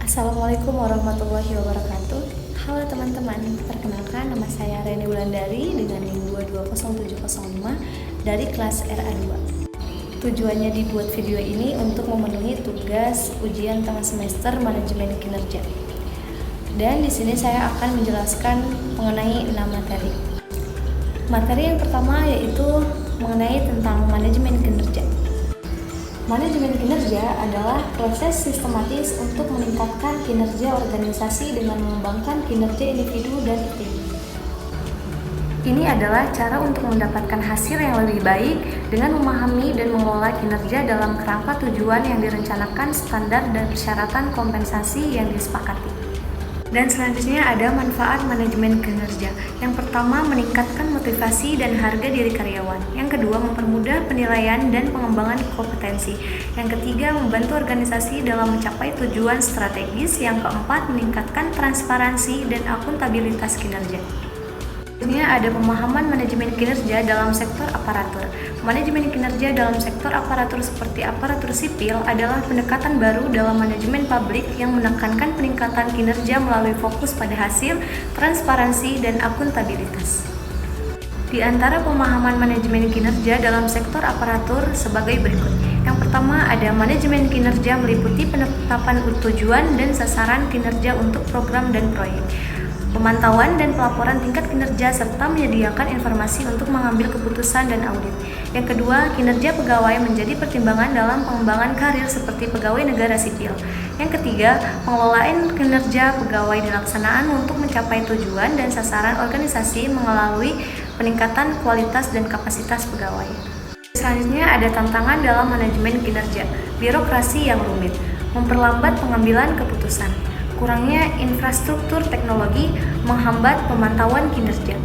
Assalamualaikum warahmatullahi wabarakatuh. Halo teman-teman, perkenalkan nama saya Reni Wulandari dengan NIM 220705 dari kelas RA2. Tujuannya dibuat video ini untuk memenuhi tugas ujian tengah semester manajemen kinerja. Dan di sini saya akan menjelaskan mengenai 6 materi. Materi yang pertama yaitu mengenai tentang manajemen kinerja. Manajemen kinerja adalah proses sistematis untuk meningkatkan kinerja organisasi dengan mengembangkan kinerja individu dan tim. Ini adalah cara untuk mendapatkan hasil yang lebih baik dengan memahami dan mengelola kinerja dalam kerangka tujuan yang direncanakan, standar dan persyaratan kompensasi yang disepakati. Dan selanjutnya ada manfaat manajemen kinerja. Yang pertama, meningkatkan motivasi dan harga diri karyawan. Yang kedua, mempermudah penilaian dan pengembangan kompetensi. Yang ketiga, membantu organisasi dalam mencapai tujuan strategis. Yang keempat, meningkatkan transparansi dan akuntabilitas kinerja. Selanjutnya ada pemahaman manajemen kinerja dalam sektor aparatur. Manajemen kinerja dalam sektor aparatur seperti aparatur sipil adalah pendekatan baru dalam manajemen publik yang menekankan peningkatan kinerja melalui fokus pada hasil, transparansi, dan akuntabilitas. Di antara pemahaman manajemen kinerja dalam sektor aparatur sebagai berikut. Yang pertama ada manajemen kinerja meliputi penetapan tujuan dan sasaran kinerja untuk program dan proyek, pemantauan dan pelaporan tingkat kinerja, serta menyediakan informasi untuk mengambil keputusan dan audit. Yang kedua, kinerja pegawai menjadi pertimbangan dalam pengembangan karir seperti pegawai negara sipil. Yang ketiga, pengelolaan kinerja pegawai dilaksanaan untuk mencapai tujuan dan sasaran organisasi melalui peningkatan kualitas dan kapasitas pegawai. Selanjutnya ada tantangan dalam manajemen kinerja, birokrasi yang rumit, memperlambat pengambilan keputusan. Kurangnya infrastruktur teknologi menghambat pemantauan kinerja.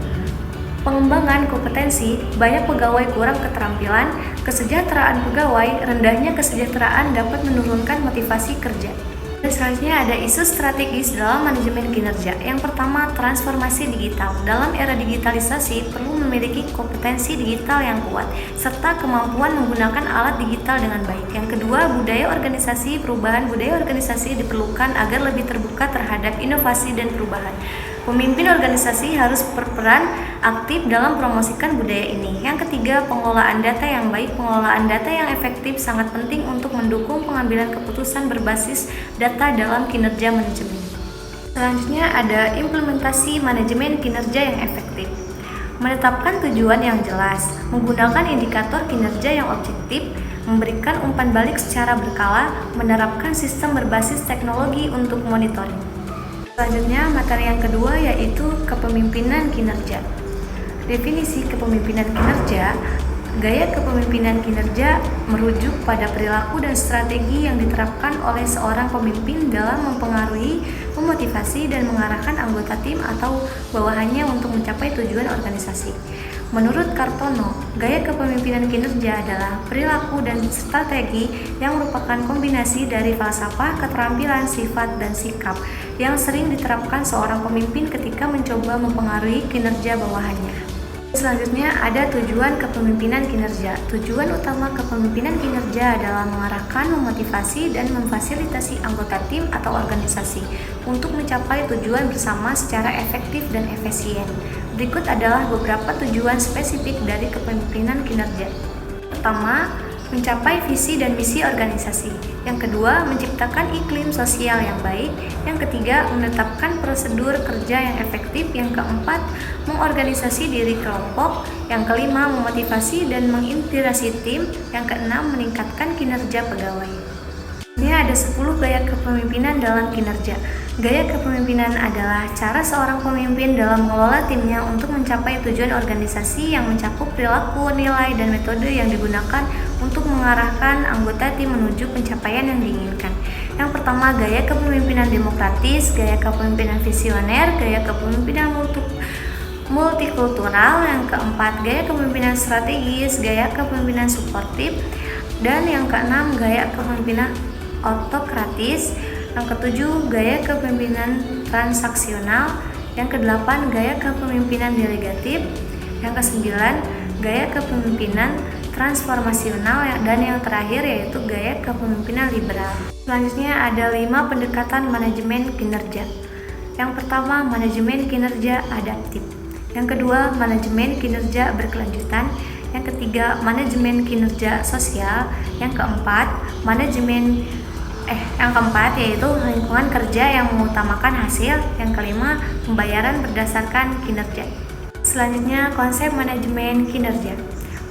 Pengembangan kompetensi, banyak pegawai kurang keterampilan, kesejahteraan pegawai, rendahnya kesejahteraan dapat menurunkan motivasi kerja. Dan selanjutnya ada isu strategis dalam manajemen kinerja. Yang pertama, transformasi digital. Dalam era digitalisasi, perlu memiliki kompetensi digital yang kuat, serta kemampuan menggunakan alat digital dengan baik. Yang kedua, budaya organisasi. Perubahan budaya organisasi diperlukan agar lebih terbuka terhadap inovasi dan perubahan. Pemimpin organisasi harus berperan aktif dalam promosikan budaya ini. Yang ketiga, pengelolaan data yang baik. Pengelolaan data yang efektif sangat penting untuk mendukung pengambilan keputusan berbasis data dalam kinerja manajemen. Selanjutnya ada implementasi manajemen kinerja yang efektif. Menetapkan tujuan yang jelas, menggunakan indikator kinerja yang objektif, memberikan umpan balik secara berkala, menerapkan sistem berbasis teknologi untuk monitoring. Selanjutnya, materi yang kedua yaitu kepemimpinan kinerja. Definisi kepemimpinan kinerja, gaya kepemimpinan kinerja merujuk pada perilaku dan strategi yang diterapkan oleh seorang pemimpin dalam mempengaruhi, memotivasi, dan mengarahkan anggota tim atau bawahannya untuk mencapai tujuan organisasi. Menurut Kartono, gaya kepemimpinan kinerja adalah perilaku dan strategi yang merupakan kombinasi dari falsafah, keterampilan, sifat, dan sikap yang sering diterapkan seorang pemimpin ketika mencoba mempengaruhi kinerja bawahannya. Selanjutnya ada tujuan kepemimpinan kinerja. Tujuan utama kepemimpinan kinerja adalah mengarahkan, memotivasi, dan memfasilitasi anggota tim atau organisasi untuk mencapai tujuan bersama secara efektif dan efisien. Berikut adalah beberapa tujuan spesifik dari kepemimpinan kinerja. Pertama, mencapai visi dan misi organisasi. Yang kedua, menciptakan iklim sosial yang baik. Yang ketiga, menetapkan prosedur kerja yang efektif. Yang keempat, mengorganisasi diri kelompok. Yang kelima, memotivasi dan menginspirasi tim. Yang keenam, meningkatkan kinerja pegawai. Ini ada 10 gaya kepemimpinan dalam kinerja. Gaya kepemimpinan adalah cara seorang pemimpin dalam mengelola timnya untuk mencapai tujuan organisasi yang mencakup perilaku, nilai, dan metode yang digunakan untuk mengarahkan anggota tim menuju pencapaian yang diinginkan. Yang pertama, gaya kepemimpinan demokratis, gaya kepemimpinan visioner, gaya kepemimpinan multikultural. Yang keempat, gaya kepemimpinan strategis, gaya kepemimpinan suportif, dan yang keenam, gaya kepemimpinan autokratis. Yang ketujuh, gaya kepemimpinan transaksional. Yang kedelapan, gaya kepemimpinan delegatif. Yang kesembilan, gaya kepemimpinan transformasional, dan yang terakhir yaitu gaya kepemimpinan liberal. Selanjutnya ada 5 pendekatan manajemen kinerja. Yang pertama, manajemen kinerja adaptif. Yang kedua, manajemen kinerja berkelanjutan. Yang ketiga, manajemen kinerja sosial. Yang keempat yaitu lingkungan kerja yang mengutamakan hasil. Yang kelima, pembayaran berdasarkan kinerja. Selanjutnya, konsep manajemen kinerja.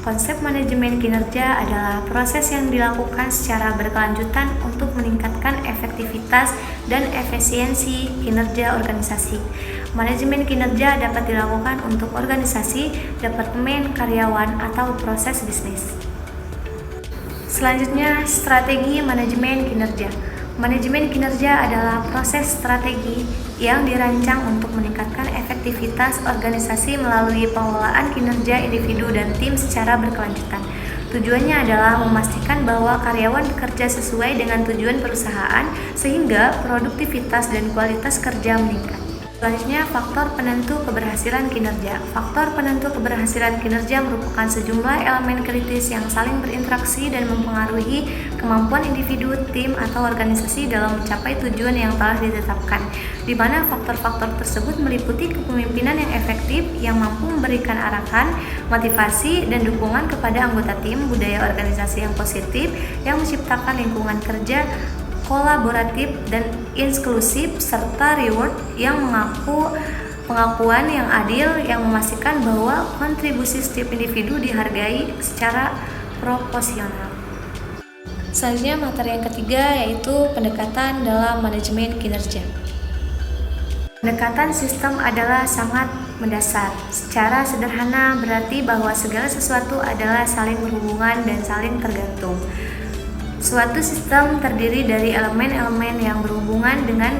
Konsep manajemen kinerja adalah proses yang dilakukan secara berkelanjutan untuk meningkatkan efektivitas dan efisiensi kinerja organisasi. Manajemen kinerja dapat dilakukan untuk organisasi, departemen, karyawan, atau proses bisnis. Selanjutnya, strategi manajemen kinerja. Manajemen kinerja adalah proses strategi yang dirancang untuk meningkatkan efektivitas organisasi melalui pengelolaan kinerja individu dan tim secara berkelanjutan. Tujuannya adalah memastikan bahwa karyawan bekerja sesuai dengan tujuan perusahaan sehingga produktivitas dan kualitas kerja meningkat. Selanjutnya, faktor penentu keberhasilan kinerja. Faktor penentu keberhasilan kinerja merupakan sejumlah elemen kritis yang saling berinteraksi dan mempengaruhi kemampuan individu, tim, atau organisasi dalam mencapai tujuan yang telah ditetapkan, di mana faktor-faktor tersebut meliputi kepemimpinan yang efektif yang mampu memberikan arahan, motivasi, dan dukungan kepada anggota tim, budaya organisasi yang positif yang menciptakan lingkungan kerja kolaboratif dan inklusif, serta reward yang pengakuan yang adil yang memastikan bahwa kontribusi setiap individu dihargai secara proporsional. Selanjutnya, materi yang ketiga yaitu pendekatan dalam manajemen kinerja. Pendekatan sistem adalah sangat mendasar. Secara sederhana berarti bahwa segala sesuatu adalah saling berhubungan dan saling tergantung. Suatu sistem terdiri dari elemen-elemen yang berhubungan dengan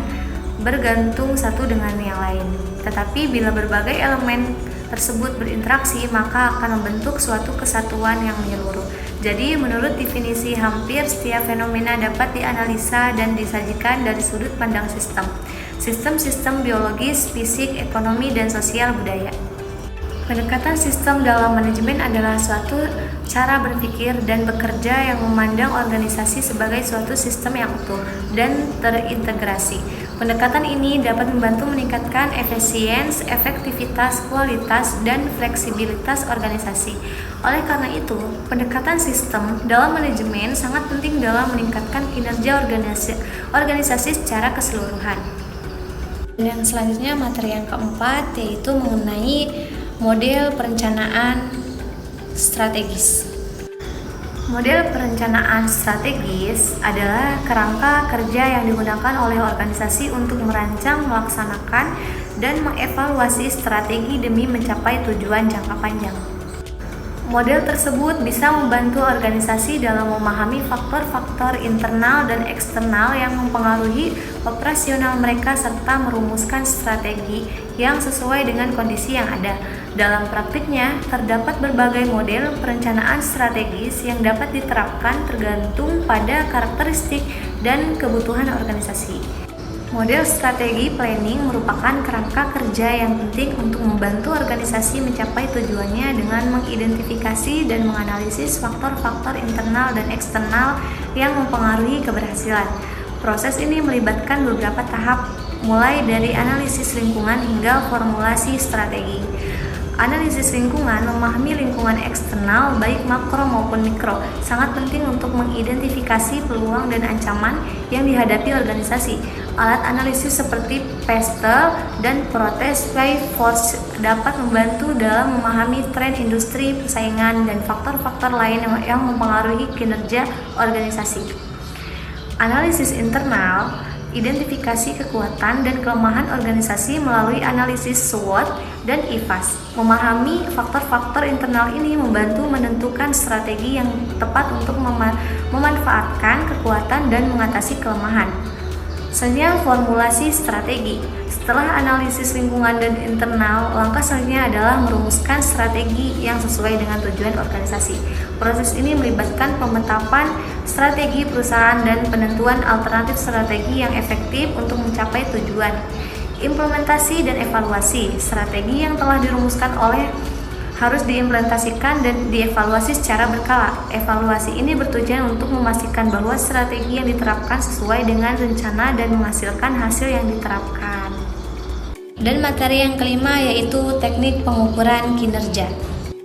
bergantung satu dengan yang lain. Tetapi bila berbagai elemen tersebut berinteraksi, maka akan membentuk suatu kesatuan yang menyeluruh. Jadi, menurut definisi, hampir setiap fenomena dapat dianalisa dan disajikan dari sudut pandang sistem. Sistem-sistem biologis, fisik, ekonomi, dan sosial budaya. Pendekatan sistem dalam manajemen adalah suatu cara berpikir dan bekerja yang memandang organisasi sebagai suatu sistem yang utuh dan terintegrasi. Pendekatan ini dapat membantu meningkatkan efisiensi, efektivitas, kualitas, dan fleksibilitas organisasi. Oleh karena itu, pendekatan sistem dalam manajemen sangat penting dalam meningkatkan kinerja organisasi secara keseluruhan. Dan selanjutnya, materi yang keempat yaitu mengenai model perencanaan strategis. Model perencanaan strategis adalah kerangka kerja yang digunakan oleh organisasi untuk merancang, melaksanakan, dan mengevaluasi strategi demi mencapai tujuan jangka panjang. Model tersebut bisa membantu organisasi dalam memahami faktor-faktor internal dan eksternal yang mempengaruhi operasional mereka serta merumuskan strategi yang sesuai dengan kondisi yang ada. Dalam praktiknya, terdapat berbagai model perencanaan strategis yang dapat diterapkan tergantung pada karakteristik dan kebutuhan organisasi. Model strategi planning merupakan kerangka kerja yang penting untuk membantu organisasi mencapai tujuannya dengan mengidentifikasi dan menganalisis faktor-faktor internal dan eksternal yang mempengaruhi keberhasilan. Proses ini melibatkan beberapa tahap, mulai dari analisis lingkungan hingga formulasi strategi. Analisis lingkungan, memahami lingkungan eksternal baik makro maupun mikro, sangat penting untuk mengidentifikasi peluang dan ancaman yang dihadapi organisasi. Alat analisis seperti PESTEL dan Protest by Force dapat membantu dalam memahami tren industri, persaingan, dan faktor-faktor lain yang mempengaruhi kinerja organisasi. Analisis internal, identifikasi kekuatan dan kelemahan organisasi melalui analisis SWOT dan IFAS. Memahami faktor-faktor internal ini membantu menentukan strategi yang tepat untuk memanfaatkan kekuatan dan mengatasi kelemahan. Selanjutnya, formulasi strategi. Setelah analisis lingkungan dan internal, langkah selanjutnya adalah merumuskan strategi yang sesuai dengan tujuan organisasi. Proses ini melibatkan pemetapan strategi perusahaan dan penentuan alternatif strategi yang efektif untuk mencapai tujuan. Implementasi dan evaluasi strategi yang telah dirumuskan harus diimplementasikan dan dievaluasi secara berkala. Evaluasi ini bertujuan untuk memastikan bahwa strategi yang diterapkan sesuai dengan rencana dan menghasilkan hasil yang diterapkan. Dan materi yang kelima yaitu teknik pengukuran kinerja.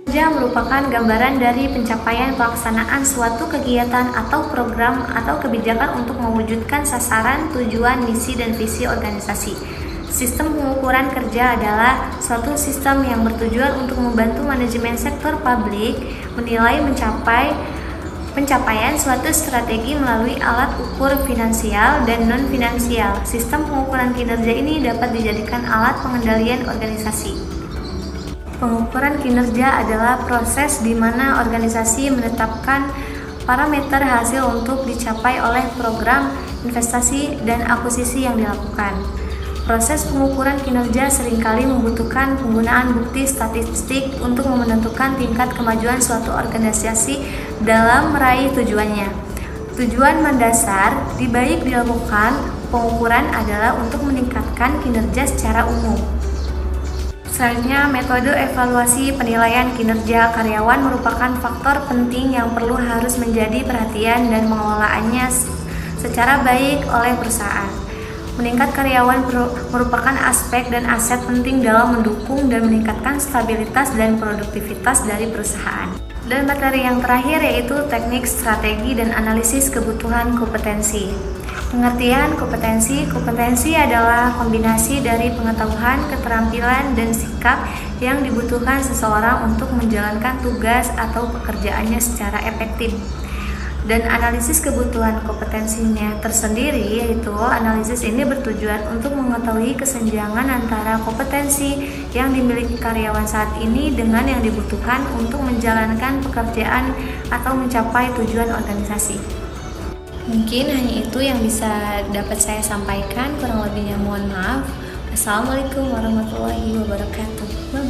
Kinerja merupakan gambaran dari pencapaian pelaksanaan suatu kegiatan atau program atau kebijakan untuk mewujudkan sasaran, tujuan, misi, dan visi organisasi. Sistem pengukuran kerja adalah suatu sistem yang bertujuan untuk membantu manajemen sektor publik menilai pencapaian suatu strategi melalui alat ukur finansial dan non-finansial. Sistem pengukuran kinerja ini dapat dijadikan alat pengendalian organisasi. Pengukuran kinerja adalah proses di mana organisasi menetapkan parameter hasil untuk dicapai oleh program, investasi, dan akuisisi yang dilakukan. Proses pengukuran kinerja seringkali membutuhkan penggunaan bukti statistik untuk menentukan tingkat kemajuan suatu organisasi dalam meraih tujuannya. Tujuan mendasar dibalik dilakukan pengukuran adalah untuk meningkatkan kinerja secara umum. Selanjutnya, metode evaluasi penilaian kinerja karyawan merupakan faktor penting yang harus menjadi perhatian dan pengelolaannya secara baik oleh perusahaan. Meningkat karyawan merupakan aspek dan aset penting dalam mendukung dan meningkatkan stabilitas dan produktivitas dari perusahaan. Dan materi yang terakhir yaitu teknik strategi dan analisis kebutuhan kompetensi. Pengertian kompetensi adalah kombinasi dari pengetahuan, keterampilan, dan sikap yang dibutuhkan seseorang untuk menjalankan tugas atau pekerjaannya secara efektif. Dan analisis kebutuhan kompetensinya tersendiri, yaitu analisis ini bertujuan untuk mengetahui kesenjangan antara kompetensi yang dimiliki karyawan saat ini dengan yang dibutuhkan untuk menjalankan pekerjaan atau mencapai tujuan organisasi. Mungkin hanya itu yang bisa dapat saya sampaikan, kurang lebihnya mohon maaf. Assalamualaikum warahmatullahi wabarakatuh. Bye.